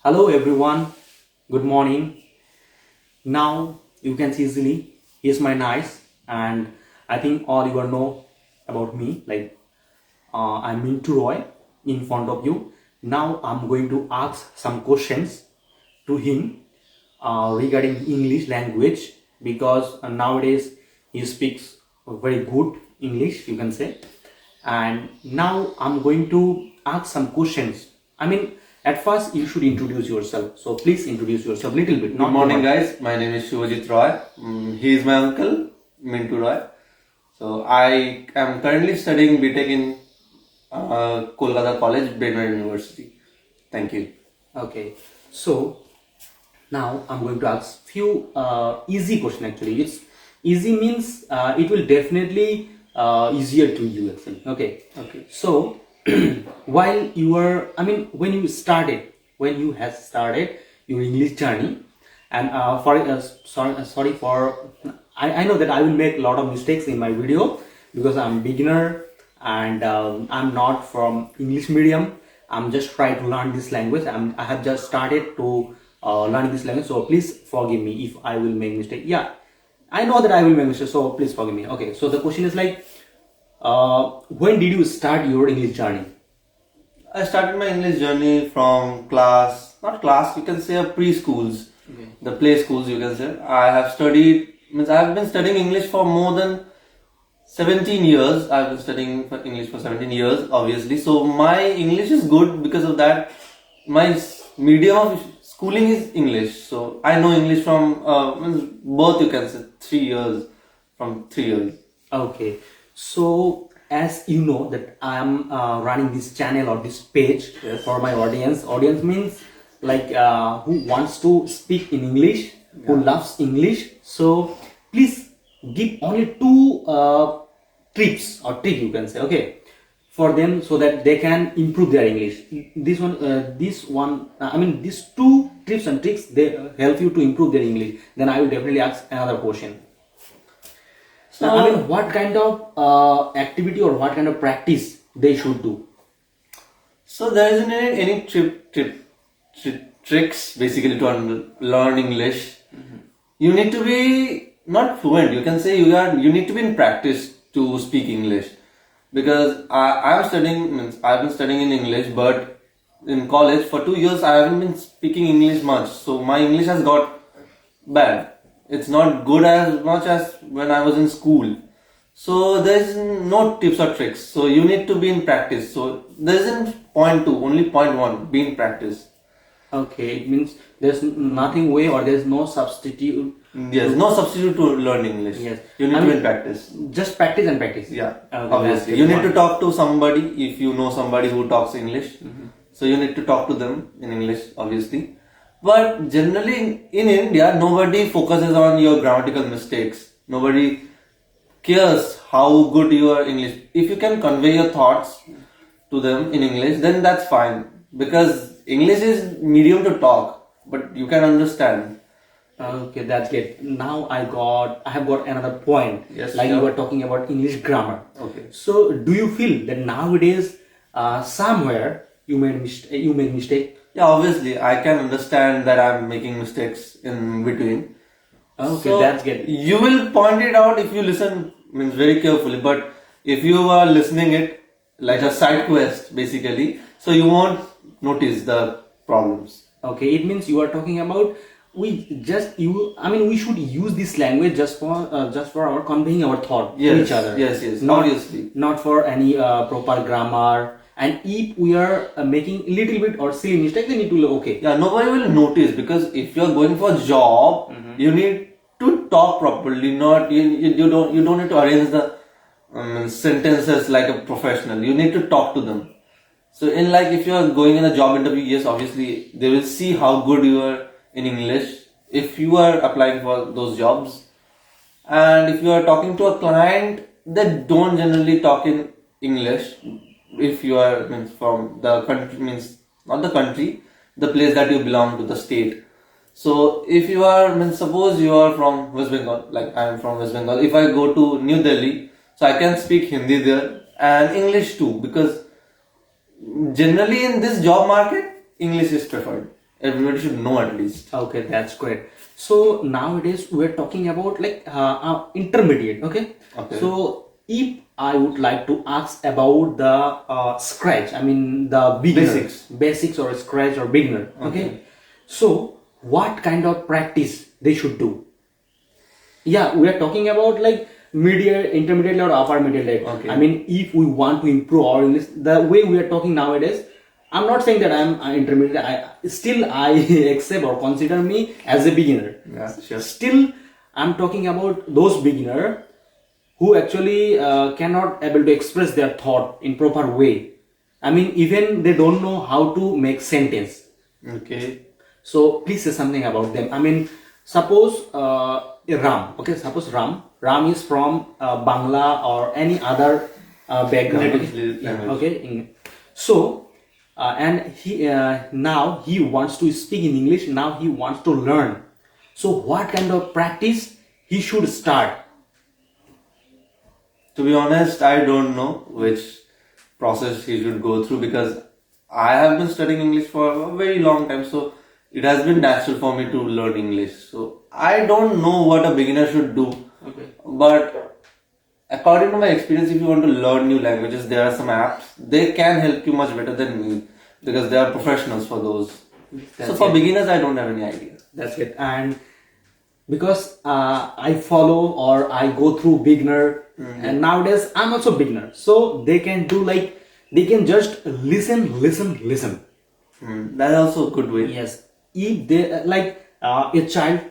Hello everyone, good morning. Now you can see easily, here's my nice, and I think all you will know about me. I'm Mintu Roy in front of you. Now I'm going to ask some questions to him regarding English language because nowadays he speaks very good English, you can say. And now I'm going to ask some questions. At first you should introduce yourself. So please introduce yourself a little bit. Good morning, guys. My name is Shivajit Roy. He is my uncle, Mintu Roy. So I am currently studying BTech in Kolkata College, Brainerd University. Thank you. Okay. So now I'm going to ask few easy question. Actually, it's easy means it will definitely easier to you actually. Okay. So while you were, when you have started your English journey, and sorry for, I know that I will make a lot of mistakes in my video because I'm beginner and I'm not from English medium. I'm just trying to learn this language. I have just started to learn this language, so please forgive me if I will make mistake. Yeah, I know that I will make mistake, so please forgive me. Okay, so the question is like, when did you start your English journey? I started my English journey from not class, you can say preschools, the play schools, you can say. I have been studying English for more than 17 years. I've been studying English for 17 years, obviously. So my English is good because of that. My medium of schooling is English. So I know English from both, you can say, 3 years, from 3 years. Okay, so as you know that I am running this channel or this page for my audience. Audience means like who wants to speak in English, who loves English. So please give only two trips or trick, you can say, okay, for them so that they can improve their English. These two tips and tricks, they help you to improve their English. Then I will definitely ask another question. So, what kind of activity or what kind of practice they should do? So there isn't any tricks basically to learn English. You need to be not fluent. You can say you need to be in practice to speak English. Because I've been studying in English, but in college for 2 years I haven't been speaking English much. So my English has got bad. It's not good as much as when I was in school. So there's no tips or tricks. So you need to be in practice. So there isn't point two, only point one, be in practice. Okay, it means there's nothing way or there's no substitute. Yes, no substitute to learn English. Yes. You need to be in practice. Just practice and practice. Yeah, Okay, obviously. You need to talk to somebody if you know somebody who talks English. So you need to talk to them in English, obviously. But generally in India, nobody focuses on your grammatical mistakes. Nobody cares how good you are English. If you can convey your thoughts to them in English, then that's fine. Because English is medium to talk, but you can understand. Okay, that's it. Now I have got another point. Yes, like sure. you were talking about English grammar. Okay. So do you feel that nowadays somewhere you make mistake? Yeah, obviously, I can understand that I'm making mistakes in between. Okay, So, that's good. You will point it out if you listen very carefully, but if you are listening it like a side quest, basically, so you won't notice the problems. Okay, it means you are talking about we should use this language just for our conveying our thought to each other. Yes, Not, obviously. not for any proper grammar. And if we are making a little bit or silly mistake, they need to look okay. Yeah, nobody will notice because if you are going for a job, you need to talk properly. Not you don't need to arrange the sentences like a professional. You need to talk to them. So if you are going in a job interview, yes, obviously they will see how good you are in English if you are applying for those jobs. And if you are talking to a client, they don't generally talk in English. If you are from the country, not the country, the place that you belong to, the state. So if you are, suppose you are from West Bengal, like I am from West Bengal. If I go to New Delhi, so I can speak Hindi there and English too, because generally in this job market, English is preferred. everybody should know at least. Okay, that's great. So nowadays we're talking about like intermediate. Okay. Okay. So if I would like to ask about the scratch, I mean the beginner, basics or scratch or beginner. Okay. So what kind of practice they should do? Yeah, we are talking about like medium, intermediate or upper middle level. Okay. I mean, if we want to improve our English, the way we are talking nowadays, I'm not saying that I'm intermediate. I accept or consider me as a beginner. Yeah, sure. Still, I'm talking about those beginner who actually cannot able to express their thought in proper way. I mean, even they don't know how to make sentence. Okay. So please say something about them. I mean, suppose Ram. Okay, suppose Ram. Ram is from Bangla or any other background. Native language. Okay. So and he now he wants to speak in English. Now he wants to learn. So what kind of practice he should start? To be honest, I don't know which process he should go through because I have been studying English for a very long time, so it has been natural for me to learn English. So I don't know what a beginner should do. Okay. But according to my experience, if you want to learn new languages, there are some apps. They can help you much better than me because they are professionals for those. So for beginners, I don't have any idea. That's it. And because I follow or I go through beginner, and nowadays I'm also beginner, so they can do like they can just listen. That's also a good way. Yes, if they like a child,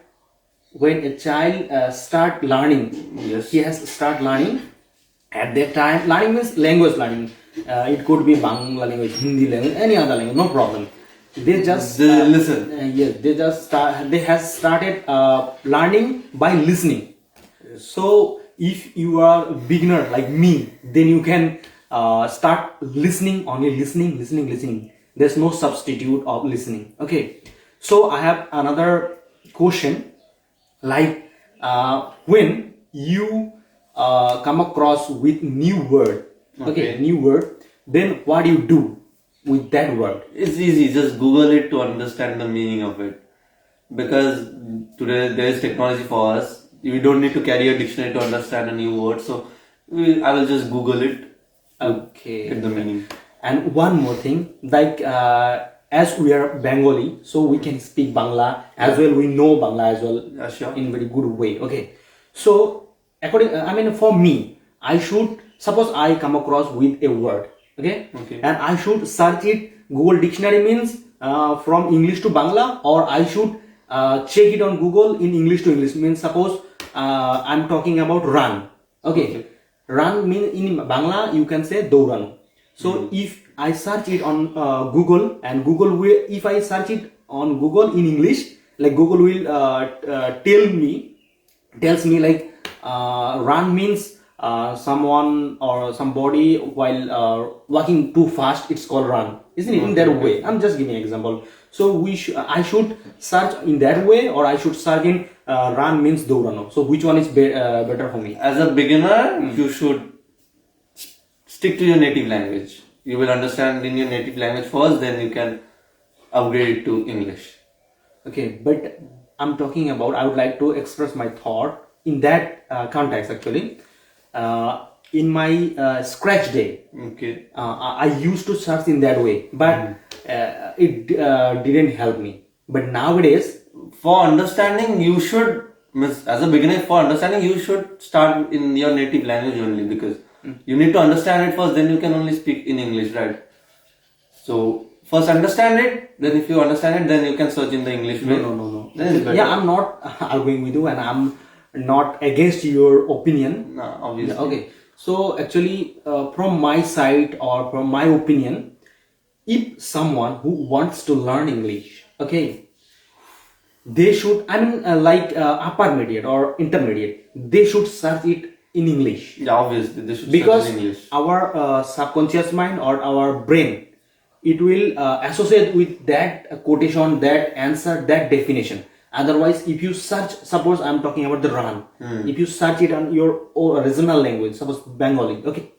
when a child start learning, Yes. he has to start learning. At that time, learning means language learning. It could be Bangla language, Hindi language, any other language, no problem. They just They listen. yes, they just start. They have started learning by listening. So if you are a beginner like me, then you can start listening, only listening. There's no substitute of listening. Okay. So I have another question. Like when you come across with new word, okay, new word, then what do you do with that word? It's easy, just Google it to understand the meaning of it. Because today there is technology for us. We don't need to carry a dictionary to understand a new word. So I will just Google it to Okay. get the meaning. And one more thing, like as we are Bengali, so we can speak Bangla as well. We know Bangla as well Yeah, sure. in very good way. Okay. So according, I mean, for me, I should suppose I come across with a word. Okay. Okay. And I should search it. Google Dictionary means from English to Bangla, or I should check it on Google in English to English. Means suppose I'm talking about run. Okay. Run mean in Bangla you can say Dourano. So if I search it on Google, and Google will, if I search it on Google in English, like Google will tells me like run means someone or somebody while walking too fast, it's called run, isn't it? In that way, I'm just giving an example. So I should search in that way, or I should search in run means Dourano. So which one is better for me? As a beginner, you should stick to your native language. You will understand in your native language first, then you can upgrade it to English. Okay, but I'm talking about, I would like to express my thought in that context actually. In my scratch day, Okay. I used to search in that way, but it didn't help me. But nowadays, For understanding, you should, as a beginner, for understanding, you should start in your native language only because you need to understand it first, then you can only speak in English, right? So, first understand it, then if you understand it, then you can search in the English way. no. Then it's better. Yeah, I'm not arguing with you, and I'm not against your opinion. No, obviously. Okay, so actually, from my side or from my opinion, if someone who wants to learn English, okay, they should, I mean, upper mediate or intermediate, they should search it in English, Yeah, obviously, they should because search in English. our subconscious mind or our brain, it will associate with that quotation, that answer, that definition. Otherwise, if you search, suppose I'm talking about the run, if you search it on your original language, suppose Bengali, okay,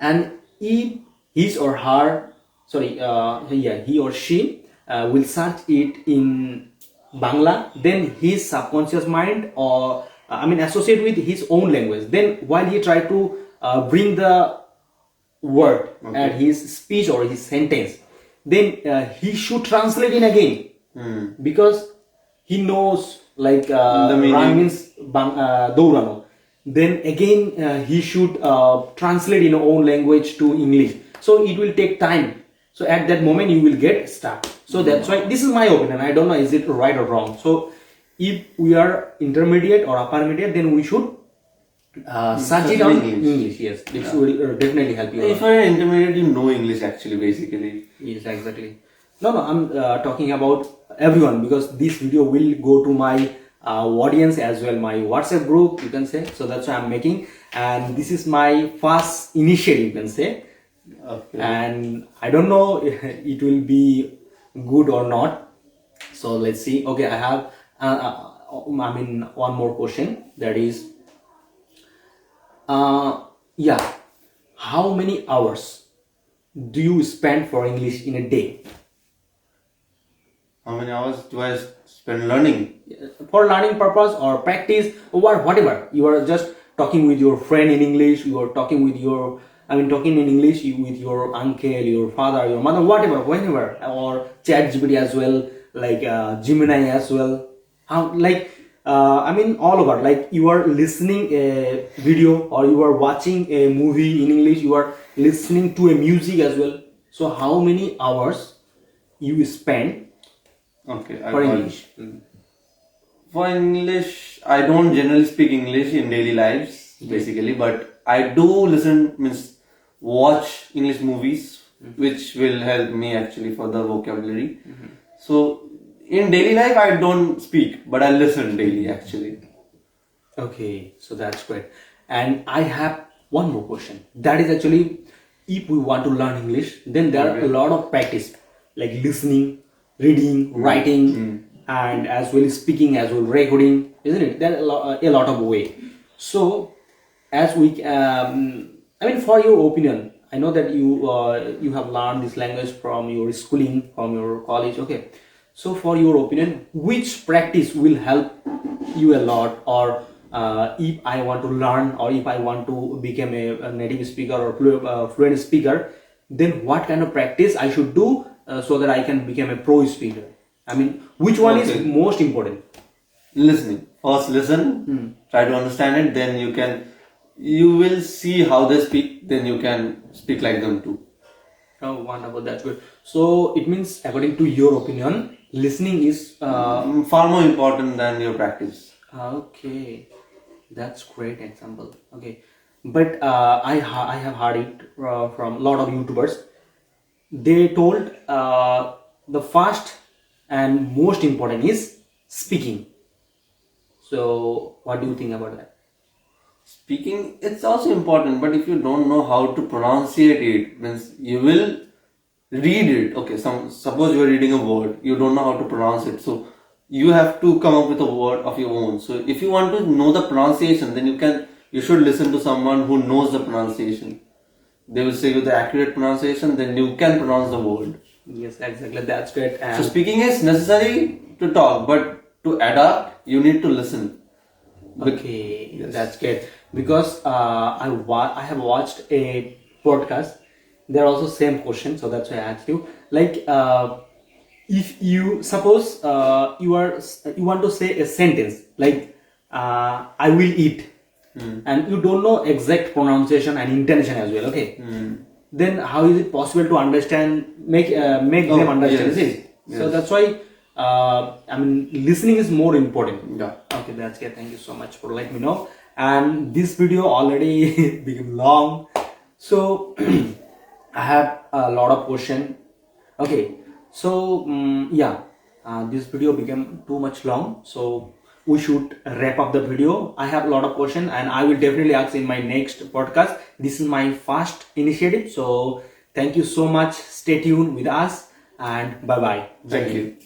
and if his or her, he or she will search it in Bangla, then his subconscious mind or associate with his own language. Then while he try to bring the word and his speech or his sentence, then he should translate it again because he knows like The meaning. run means dourano. Then again he should translate in own language to English. So it will take time. So at that moment you will get stuck. So that's why this is my opinion. I don't know is it right or wrong. So if we are intermediate or upper intermediate, then we should search it on English. Yes, this will definitely help you. If you're intermediate, you know English actually, basically. Yes, exactly. No, I'm talking about everyone because this video will go to my audience as well, my WhatsApp group, you can say. So that's why I'm making, and this is my first initiative, you can say. Okay. And I don't know if it will be good or not. So let's see. Okay, I have one more question, that is how many hours do you spend for English in a day? How many hours do I spend learning? For learning purpose or practice or whatever, you are just talking with your friend in English, you are talking with your talking in English with your uncle, your father, your mother, whatever, whenever, or ChatGPT as well, like Gemini as well. All over, like you are listening a video or you are watching a movie in English, you are listening to a music as well. So how many hours you spend Okay. for English? For English, I don't generally speak English in daily lives, basically, but I do watch English movies, which will help me actually for the vocabulary. So in daily life, I don't speak, but I listen daily actually. Okay, so that's great. And I have one more question. That is actually, if we want to learn English, then there are a lot of practice, like listening, reading, writing, and as well as speaking, as well recording, isn't it? There are a lot of way. So, as we, for your opinion, I know that you have learned this language from your schooling, from your college. Okay, so for your opinion, which practice will help you a lot, or if I want to learn, or if I want to become a native speaker or fluent speaker, then what kind of practice I should do so that I can become a pro speaker? Which one is most important? Listening. First listen, try to understand it, then you will see how they speak, then you can speak like them too. Oh, wonderful, that's good. So it means, according to your opinion, listening is far more important than your practice. Okay, that's great example. Okay, but I have heard it from a lot of YouTubers. They told the first and most important is speaking. So what do you think about that? Speaking, it's also important, but if you don't know how to pronunciate it, means you will read it. Okay, suppose you are reading a word, you don't know how to pronounce it, so you have to come up with a word of your own. So if you want to know the pronunciation, then you should listen to someone who knows the pronunciation. They will say you the accurate pronunciation, then you can pronounce the word. Yes, exactly. That's great. And so speaking is necessary to talk, but to adapt, you need to listen. Okay, that's great. Because I have watched a podcast. They're also same question, so that's why I asked you. Like, if you suppose you want to say a sentence like I will eat, and you don't know exact pronunciation and intonation as well. Okay, then how is it possible to understand, make them understand? Is it? So that's why listening is more important. Yeah. Okay, that's good. Thank you so much for letting me know. And this video already became long, so I have a lot of question. Okay, so this video became too much long, so we should wrap up the video. I have a lot of question, and I will definitely ask in my next podcast. This is my first initiative, so thank you so much. Stay tuned with us, and bye bye. Thank you.